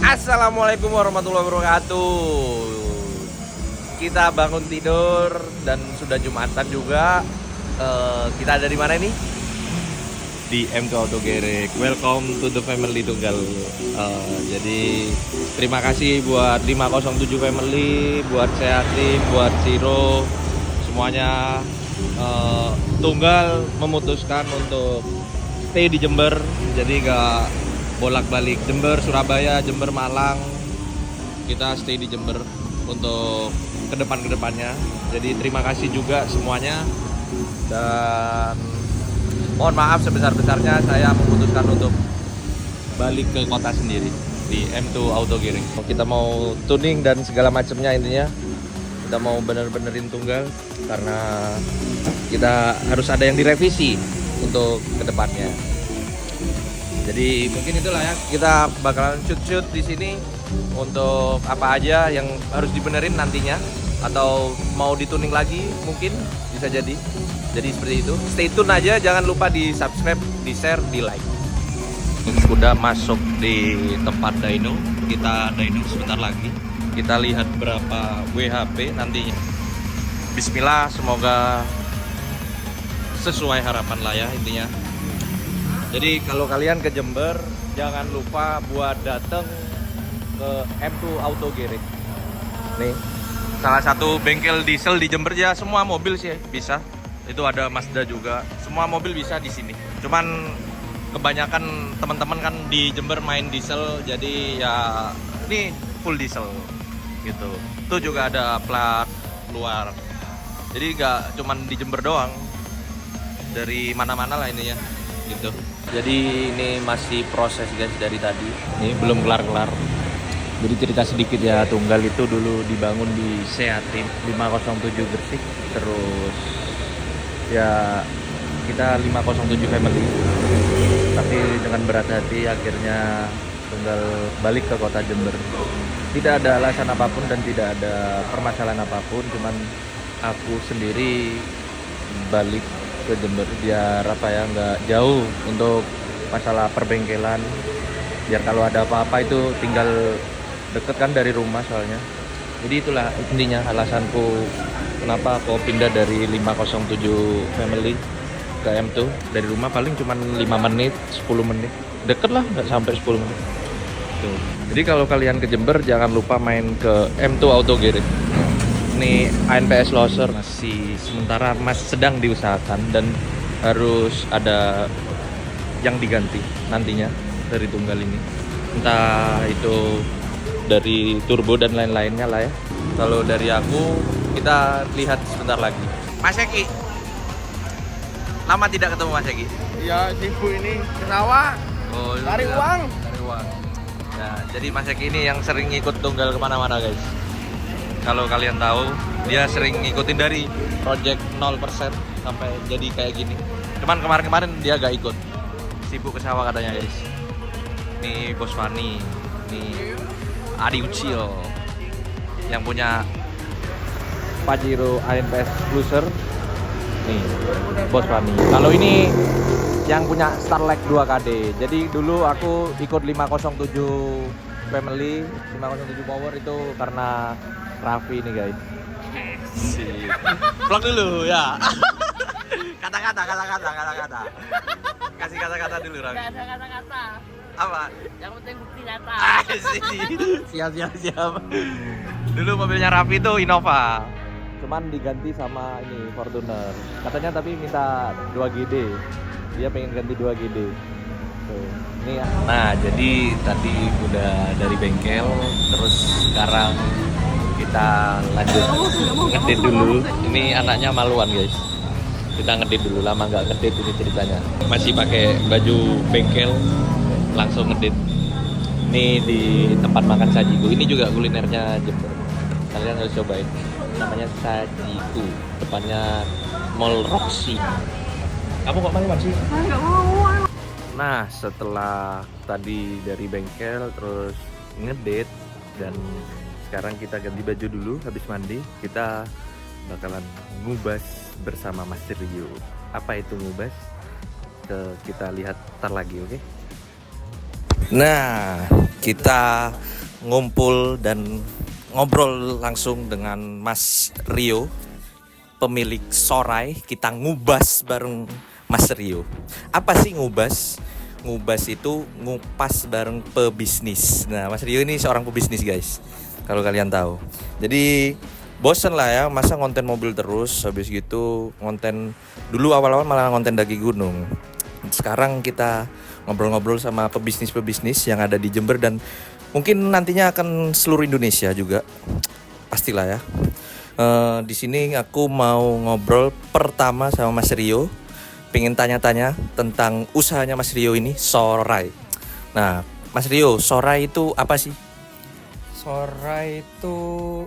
Assalamualaikum warahmatullahi wabarakatuh. Kita bangun tidur dan sudah Jumatan juga. Kita ada di mana ini? Di M2 Auto Garage. Welcome to the family Tunggal. Jadi terima kasih buat 507 family, buat Seatim, buat Siro, semuanya. Tunggal memutuskan untuk stay di Jember, jadi gak bolak-balik Jember, Surabaya, Jember, Malang. Kita stay di Jember untuk kedepannya. Jadi terima kasih juga semuanya, dan mohon maaf sebesar-besarnya saya memutuskan untuk balik ke kota sendiri di M2 Auto Garage. Kita mau tuning dan segala macamnya, intinya kita mau bener-benerin Tunggal karena kita harus ada yang direvisi untuk kedepannya. Jadi mungkin itulah ya, kita bakalan shoot di sini untuk apa aja yang harus dibenerin nantinya, atau mau dituning lagi mungkin bisa jadi. Jadi seperti itu. Stay tune aja, jangan lupa di subscribe, di share, di like. Udah masuk di tempat dyno, kita dyno sebentar lagi. Kita lihat berapa WHP nantinya. Bismillah, semoga sesuai harapan lah ya intinya. Jadi kalau kalian ke Jember, jangan lupa buat dateng ke M2 Auto Garage. Nih, salah satu bengkel diesel di Jember ya, semua mobil sih bisa. Itu ada Mazda juga, semua mobil bisa di sini. Cuman kebanyakan teman-teman kan di Jember main diesel, jadi ya ini full diesel gitu. Itu juga ada plat luar. Jadi gak cuman di Jember doang, dari mana-mana lah ini ya gitu. Jadi ini masih proses guys dari tadi. Ini belum kelar-kelar. Jadi cerita sedikit ya, Tunggal itu dulu dibangun di Seatim 507 Gresik. Terus ya kita 507 family. Tapi dengan berat hati akhirnya Tunggal balik ke kota Jember. Tidak ada alasan apapun dan tidak ada permasalahan apapun, cuman aku sendiri balik ke Jember biar apa ya, nggak jauh untuk masalah perbengkelan, biar kalau ada apa-apa itu tinggal deket kan dari rumah soalnya. Jadi itulah intinya alasanku kenapa aku pindah dari 507 family ke M2. Dari rumah paling cuma 5 menit 10 menit, deket lah, nggak sampai 10 menit tuh. Jadi kalau kalian ke Jember jangan lupa main ke M2 Auto Garage. Ini ANPS loser masih sementara sedang diusahakan dan harus ada yang diganti nantinya dari Tunggal ini, entah itu dari turbo dan lain-lainnya lah ya. Kalau dari aku, kita lihat sebentar lagi. Mas Eki, lama tidak ketemu Mas Eki? Ya sibuk ini ke sawah, Oh, cari iya. uang. Cari uang. Nah, jadi Mas Eki ini yang sering ngikut Tunggal kemana-mana guys. Kalau kalian tahu, dia sering ngikutin dari project 0% sampai jadi kayak gini. Cuman kemarin-kemarin dia gak ikut, sibuk ke sawah katanya guys. Nih Bos Fani, nih Adi Ucil yang punya Pajero ANPS Cruiser. Nih Bos Fani. Kalau ini yang punya Starlight 2KD. Jadi dulu aku ikut 507 family, 507 power itu karena Raffi nih guys. Sip. Vlog dulu ya. Kata-kata. Kasih kata-kata dulu Raffi. Gak ada kata-kata. Apa? Yang penting bukti nyata. Siap. Dulu mobilnya Raffi itu Innova. Cuman diganti sama ini Fortuner. Katanya tapi minta 2GD. Dia pengen ganti 2GD. Tuh. Ini ya. Nah, jadi tadi udah dari bengkel, terus sekarang kita lanjut ngedit dulu. Ini anaknya maluan guys. Kita ngedit dulu, lama nggak ngedit ini ceritanya. Masih pakai baju bengkel, langsung ngedit. Ini di tempat makan Sajiku. Ini juga kulinernya Jember. Kalian harus cobain. Namanya Sajiku. Depannya Mall Roxy. Kamu kok malu sih? Enggak mau. Nah, setelah tadi dari bengkel terus ngedit dan sekarang kita ganti baju dulu, habis mandi kita bakalan ngubas bersama Mas Rio. Apa itu ngubas? Kita lihat ntar lagi, oke? Nah, kita ngumpul dan ngobrol langsung dengan Mas Rio, pemilik Sorai. Kita ngubas bareng Mas Rio. Apa sih ngubas? Ngubas itu ngupas bareng pebisnis. Nah, Mas Rio ini seorang pebisnis, guys. Kalau kalian tahu. Jadi bosen lah ya, masa ngonten mobil terus. Habis gitu ngonten, dulu awal-awal malah ngonten daki gunung. Sekarang kita ngobrol-ngobrol sama pebisnis-pebisnis yang ada di Jember dan mungkin nantinya akan seluruh Indonesia juga. Pastilah ya. Di sini aku mau ngobrol pertama sama Mas Rio. Pengen tanya-tanya tentang usahanya Mas Rio ini, Sorai. Nah, Mas Rio, Sorai itu apa sih? Sorai itu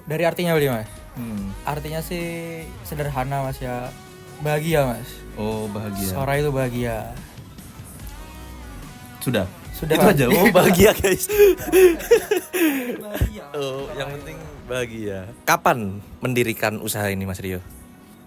dari artinya beli mas. Artinya sih sederhana mas ya, bahagia mas. Oh, bahagia. Sorai itu bahagia. Sudah Sudah. itu aja. Oh, bahagia guys. Bahagia. Oh, yang penting bahagia. Kapan mendirikan usaha ini Mas Rio?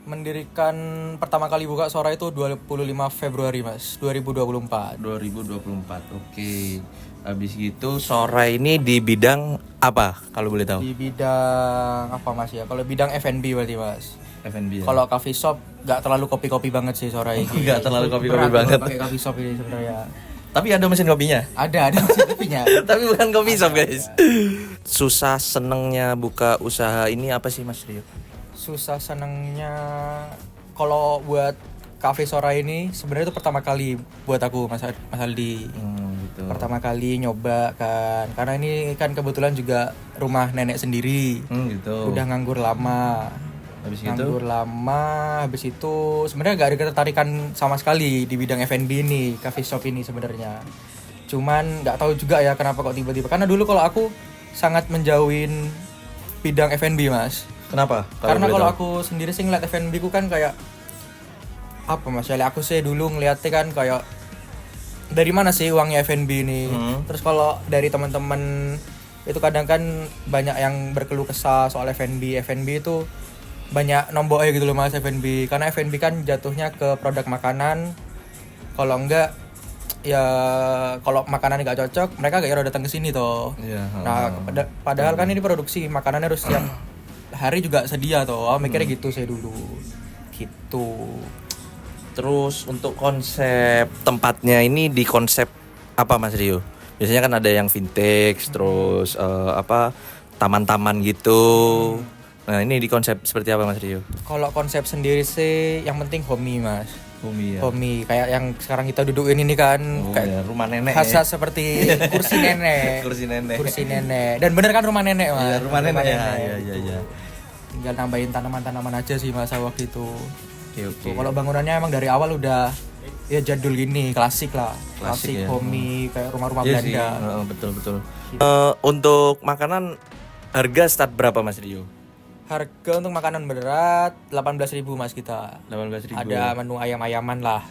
Mendirikan pertama kali buka Sorai itu 25 Februari mas, 2024. 2024. Oke. Habis gitu Sorai ini di bidang apa kalau boleh tahu? Di bidang apa mas ya? Kalau bidang F&B berarti mas. F&B ya. Kalau coffee shop nggak terlalu kopi-kopi banget sih Sorai. Nggak terlalu kopi-kopi Berat banget. Pakai coffee shop ini sebenarnya. Tapi ada mesin kopinya. Ada mesin kopinya. Tapi bukan kopi shop guys. Susah senengnya buka usaha ini apa sih Mas Rio? Susah senengnya kalau buat Cafe Sorai ini sebenarnya itu pertama kali buat aku Mas Aldi. Gitu. Pertama kali nyoba kan, karena ini kan kebetulan juga rumah nenek sendiri. Gitu. Udah nganggur lama. Habis gitu? Nganggur lama, habis itu sebenarnya gak ada ketertarikan sama sekali di bidang F&B ini, coffee shop ini sebenarnya. Cuman nggak tahu juga ya kenapa kok tiba-tiba. Karena dulu kalau aku sangat menjauhin bidang F&B mas. Kenapa? Karena kalau aku sendiri sih ngeliat F&B ku kan kayak apa mas ya, aku sih dulu ngeliatnya kan kayak dari mana sih uangnya F&B ini. Terus kalau dari teman-teman itu kadang kan banyak yang berkeluh kesah soal F&B itu banyak nomboknya gitu loh mas F&B, karena F&B kan jatuhnya ke produk makanan. Kalau enggak ya, kalau makanan nggak cocok mereka gak kira datang ke sini toh. Iya. Nah padahal kan ini produksi makanannya harus tiap hari juga sedia toh. Mikirnya gitu saya dulu gitu. Terus untuk konsep tempatnya ini di konsep apa Mas Rio? Biasanya kan ada yang vintage, terus taman-taman gitu. Nah ini di konsep seperti apa Mas Rio? Kalau konsep sendiri sih yang penting homey mas. Homey ya. Homey kayak yang sekarang kita dudukin ini kan, kayak rumah nenek. khasnya seperti kursi nenek. Kursi nenek. Kursi nenek. Dan bener kan rumah nenek mas. Iya, rumah nenek ya. gitu. Iya. Tinggal nambahin tanaman-tanaman aja sih mas waktu itu. Oke. Tuh, kalau bangunannya emang dari awal udah ya jadul gini, klasik lah. Klasik ya. homey kayak rumah-rumah Iya sih. Belanda. Betul. Untuk makanan harga start berapa Mas Rio? Harga untuk makanan berat 18.000 mas kita. 18.000. Ada menu ayam-ayaman lah.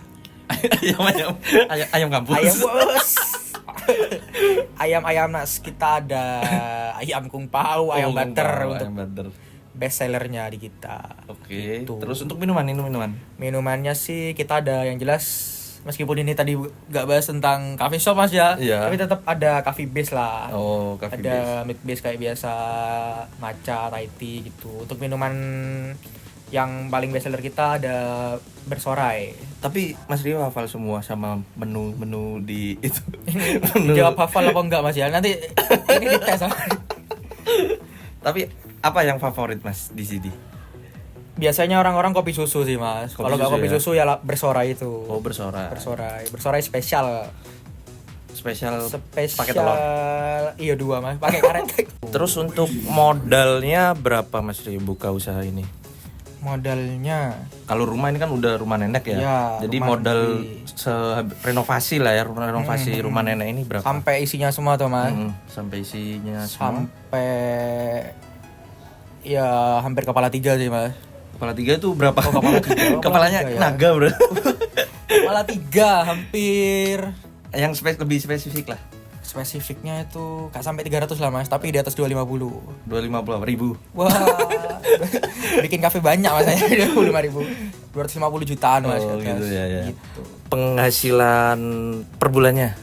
ayam kampus. Ayam bos. Ayam mas kita ada ayam kung pao, ayam butter untuk ayam butter. best sellernya di kita. Oke. Gitu. Terus untuk minuman. Minumannya sih kita ada yang jelas, meskipun ini tadi gak bahas tentang coffee shop mas ya, Iya. tapi tetap ada coffee base lah. Oh, coffee base. Ada milk base kayak biasa, matcha, Thai tea gitu. Untuk minuman yang paling best seller kita ada bersorai. Tapi Mas Rio hafal semua sama menu di itu. Jawab hafal apa enggak mas ya? Nanti ini dites. Tapi apa yang favorit Mas di sini? Biasanya orang-orang kopi susu sih mas. Kopi Kalau nggak susu kopi ya? susu ya bersorai itu. Oh, bersorai. Bersorai spesial. Spesial Spesial. pakai telur. Iya 2 mas. Pakai karet. Terus untuk modalnya berapa Mas Rio buka usaha ini? Modalnya Kalau rumah ini kan udah rumah nenek ya. Ya, Jadi rumah modal nenek. renovasi lah ya, renovasi rumah nenek ini berapa? sampai isinya semua tuh mas. Sampai isinya semua. Sampai ya hampir kepala 3 sih mas. Kepala 3 itu berapa? Oh, kepala 3. Kepalanya Kepala 3 ya. naga, Bro. Kepala 3 hampir. Yang lebih spesifik lah. Spesifiknya itu gak sampai 300 lah mas, tapi di atas 250. 250 ribu. Wah. Bikin kafe banyak mas saya 25.000. 250 jutaan mas. Oh, ke atas. gitu ya. Gitu. Penghasilan per bulannya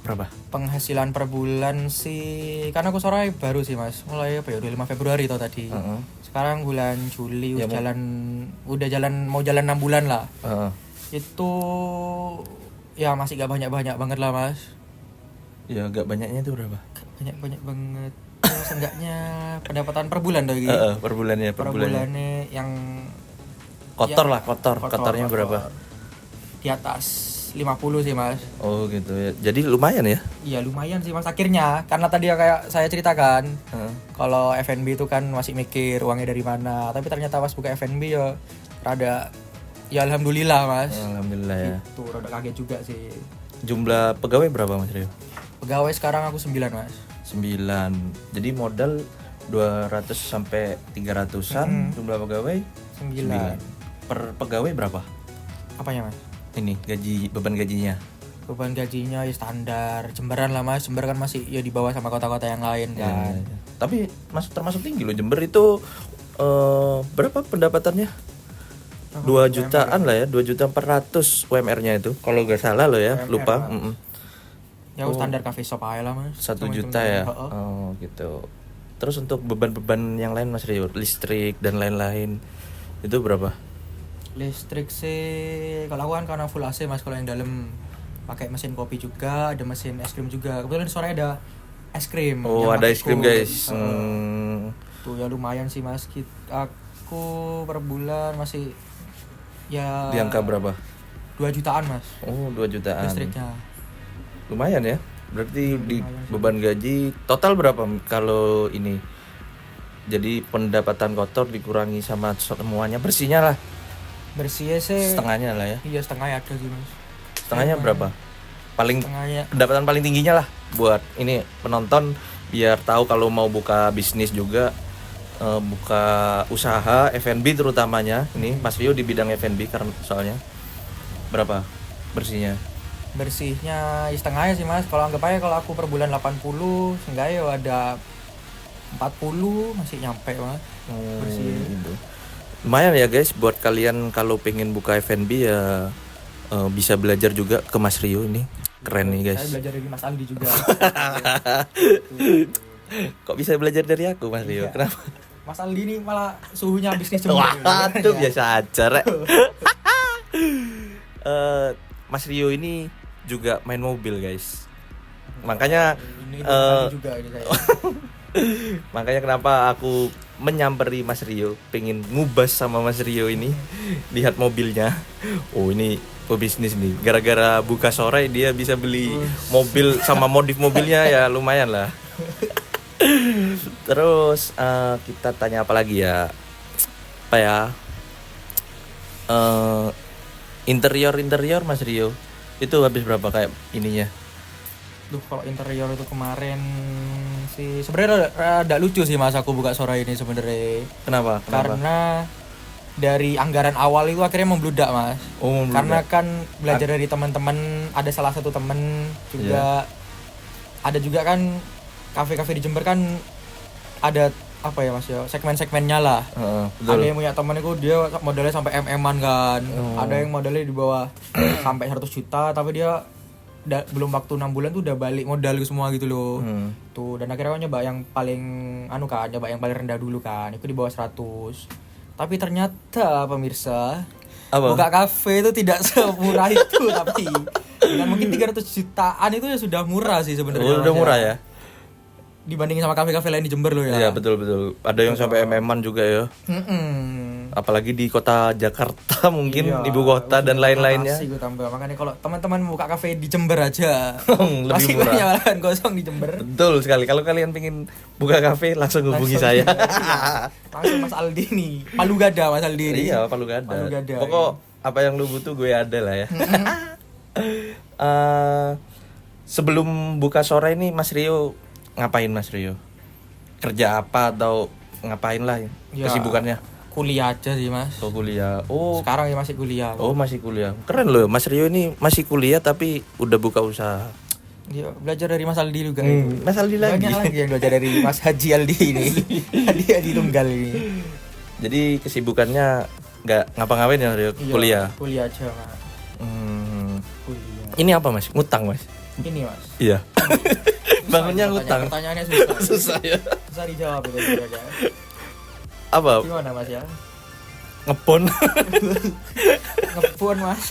berapa? penghasilan per bulan sih, karena aku sore baru sih mas, mulai apa ya, udah 5 Februari tau tadi. Sekarang bulan Juli Ya, udah jalan mau jalan 6 bulan lah. Itu ya masih gak banyak-banyak banget lah mas. Ya gak banyaknya itu berapa? Banyak-banyak banget. Ya, seenggaknya pendapatan per bulan tuh gitu. Per bulannya. Per bulannya yang Kotor ya, lah, kotornya berapa? Di atas 50 sih mas. Oh gitu ya. Jadi lumayan ya? Iya lumayan sih mas akhirnya, karena tadi ya kayak saya ceritakan kalau F&B itu kan masih mikir uangnya dari mana, tapi ternyata pas buka F&B ya rada ya alhamdulillah mas. Alhamdulillah ya. Itu rada kaget juga sih. Jumlah pegawai berapa Mas Rio? Pegawai sekarang aku 9 mas. 9. Jadi modal 200 sampai 300-an, jumlah pegawai 9. Per pegawai berapa? Apanya mas? Ini beban gajinya. Beban gajinya ya standar Jemberan lah mas. Jember kan masih ya di bawah sama kota-kota yang lain kan. Ya. Tapi termasuk tinggi loh Jember itu. Berapa pendapatannya? 2 jutaan lah ya, 2.400.000 UMR-nya itu. Kalau nggak salah loh ya, UMR, lupa. Ya standar cafe shop aja lah mas. 1 juta ya. Oh gitu. Terus untuk beban-beban yang lain Mas Rio, listrik dan lain-lain itu berapa? Listrik sih kalau aku kan karena full AC mas, kalau yang dalam pakai mesin kopi juga, ada mesin es krim juga. Kebetulan sore ada es krim. Oh yang ada pakai es krim cool. guys. Tuh ya lumayan sih mas. Aku per bulan masih ya Di angka berapa? 2 jutaan mas Oh 2 jutaan. listriknya. Lumayan ya. Berarti di beban gaji total berapa kalau ini? Jadi pendapatan kotor dikurangi sama semuanya, bersihnya lah. Bersihnya sih Setengahnya lah ya. iya setengahnya ada sih mas. Setengahnya berapa? Paling Setengahnya pendapatan paling tingginya lah buat ini penonton biar tahu kalau mau buka bisnis juga, buka usaha F&B terutamanya. Ini Mas Rio di bidang F&B karena soalnya berapa bersihnya? Bersihnya ya setengahnya sih mas. Kalau anggap aja kalau aku per bulan 80, seenggaknya ya ada 40 masih nyampe mas. Bersih. Gitu. Lumayan ya guys buat kalian kalau pengen buka F&B ya, bisa belajar juga ke Mas Rio ini. Keren nih guys. Saya belajar dari Mas Aldi juga. Kok bisa belajar dari aku Mas Rio? Iya. Kenapa? Mas Aldi ini malah suhunya bisnis Jember. Wah, itu biasa aja, Rek. Mas Rio ini juga main mobil, guys. Makanya Ini Aldi juga ini saya. makanya kenapa aku menyamperi Mas Rio, pengen ngubas sama Mas Rio ini, lihat mobilnya. Oh, ini pebisnis nih. Gara-gara buka sore dia bisa beli mobil sama modif mobilnya ya lumayan lah. Terus kita tanya apa lagi ya? Apa ya? Interior Mas Rio itu habis berapa kayak ininya? Duh, kalau interior itu kemarin sih sebenarnya rada lucu sih mas aku buka sore ini sebenarnya. Kenapa? Karena dari anggaran awal itu akhirnya membludak mas. Oh, membludak. Karena kan belajar dari teman-teman, ada salah satu teman juga, ada juga kan kafe-kafe di Jember kan ada apa ya mas ya, segmen-segmennya lah. Betul. Ada yang punya temen itu dia modalnya sampai MM-an kan. Ada yang modalnya di bawah sampai 100 juta tapi dia belum waktu 6 bulan tuh udah balik modal semua gitu loh. Tuh dan akhirnya aku nyoba yang paling nyoba yang paling rendah dulu kan. Itu di bawah 100. Tapi ternyata pemirsa, Apa? buka kafe itu tidak semurah itu tapi dengan mungkin 300 jutaan itu ya sudah murah sih sebenarnya. Udah murah ya? Dibandingin sama kafe-kafe lain di Jember loh ya. Iya, betul. Ada yang sampai MM-an juga ya. Apalagi di kota Jakarta mungkin, Iya, ibu kota dan lain-lainnya. Masih gue tambah. Makanya kalau teman-teman buka kafe di Jember aja Lebih masih murah. banyak lahan kosong di Jember. Betul sekali. Kalau kalian pengen buka kafe langsung hubungi saya. Langsung Mas Aldi nih. Palu Gada Mas Aldi nih. Iya, Palu Gada. Palu Gada, Pokok apa yang lu butuh gue ada lah ya. Sebelum buka sore ini Mas Rio ngapain Mas Rio? Kerja apa atau ngapain lah Ya, kesibukannya? kuliah aja sih Mas. Oh, kuliah. Oh, Sekarang ya masih kuliah. oh masih kuliah. Keren loh Mas Rio ini masih kuliah tapi udah buka usaha. Dia belajar dari Mas Aldi juga itu. Mas Aldi lagi. Banyak lagi yang belajar dari Mas Haji Aldi ini. Haji Tunggal ini. Jadi kesibukannya nggak ngapa-ngapain ya Rio? Iya, Kuliah. Kuliah aja Mas. Hmm. Kuliah. Ini apa Mas? Ngutang Mas? Ini Mas. Iya. Bangunnya ngutang. Pertanyaannya susah. Susah ya. Susah dijawab itu kira-kira. Apa? Gimana Mas ya? Ngepon. Ngepon Mas.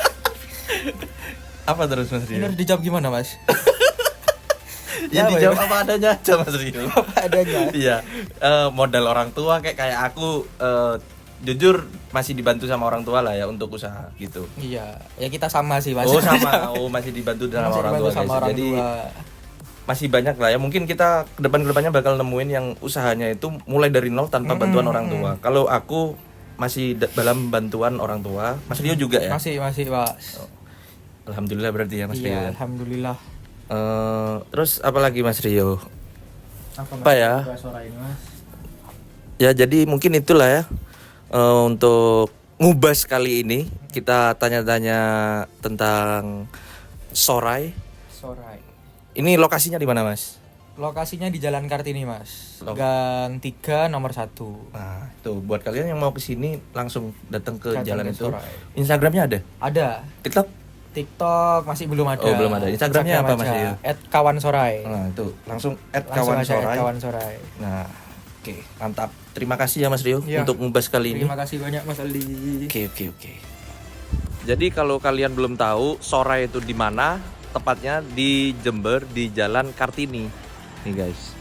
Apa terus Mas Ini Rio? harus dijawab gimana Mas? Ya Apa dijawab ya? apa adanya aja Mas Rio. Apa adanya? Iya, modal orang tua kayak aku jujur masih dibantu sama orang tua lah ya untuk usaha gitu. Iya, ya kita sama sih Mas. Oh sama, masih dibantu sama Masih orang dibantu tua sama guys. orang Jadi tua. masih banyak lah ya. Mungkin kita kedepannya bakal nemuin yang usahanya itu mulai dari nol tanpa bantuan orang tua. Kalau aku masih dalam bantuan orang tua, Mas Rio juga ya. Masih Mas. Alhamdulillah berarti ya Mas Rio. Iya, Ya? alhamdulillah. Terus apa lagi Mas Rio? Apa Apa ya? Suara ini Mas? Ya jadi mungkin itulah ya untuk ngubas kali ini kita tanya-tanya tentang Sorai. Sorai. Ini lokasinya di mana Mas? Lokasinya di Jalan Kartini Mas. Lok- Gang 3 nomor 1. Nah itu buat kalian yang mau kesini langsung datang ke Datang jalan ke itu. Sorai. Instagramnya ada? Ada. TikTok? TikTok masih belum ada. Oh, belum ada. Instagramnya apa, Mas Rio? @kawansorai. Nah itu langsung Langsung aja @kawansorai. @kawansorai. Nah oke mantap. Terima kasih ya Mas Rio Iya. untuk ngubas kali ini. Terima kasih banyak Mas Aldi. Oke. Jadi kalau kalian belum tahu Sorai itu di mana, tepatnya di Jember di Jalan Kartini. Nih guys.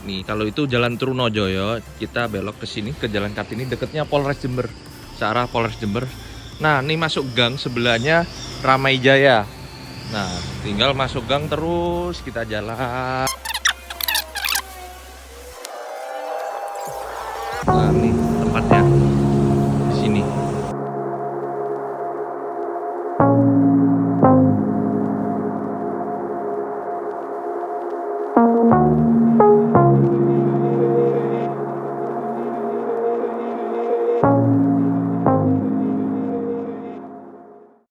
Nih kalau itu Jalan Trunojoyo, kita belok ke sini ke Jalan Kartini deketnya Polres Jember. Searah Polres Jember. Nah, nih masuk gang sebelahnya Ramai Jaya. Nah, tinggal masuk gang terus kita jalan. Nah, nih tempatnya.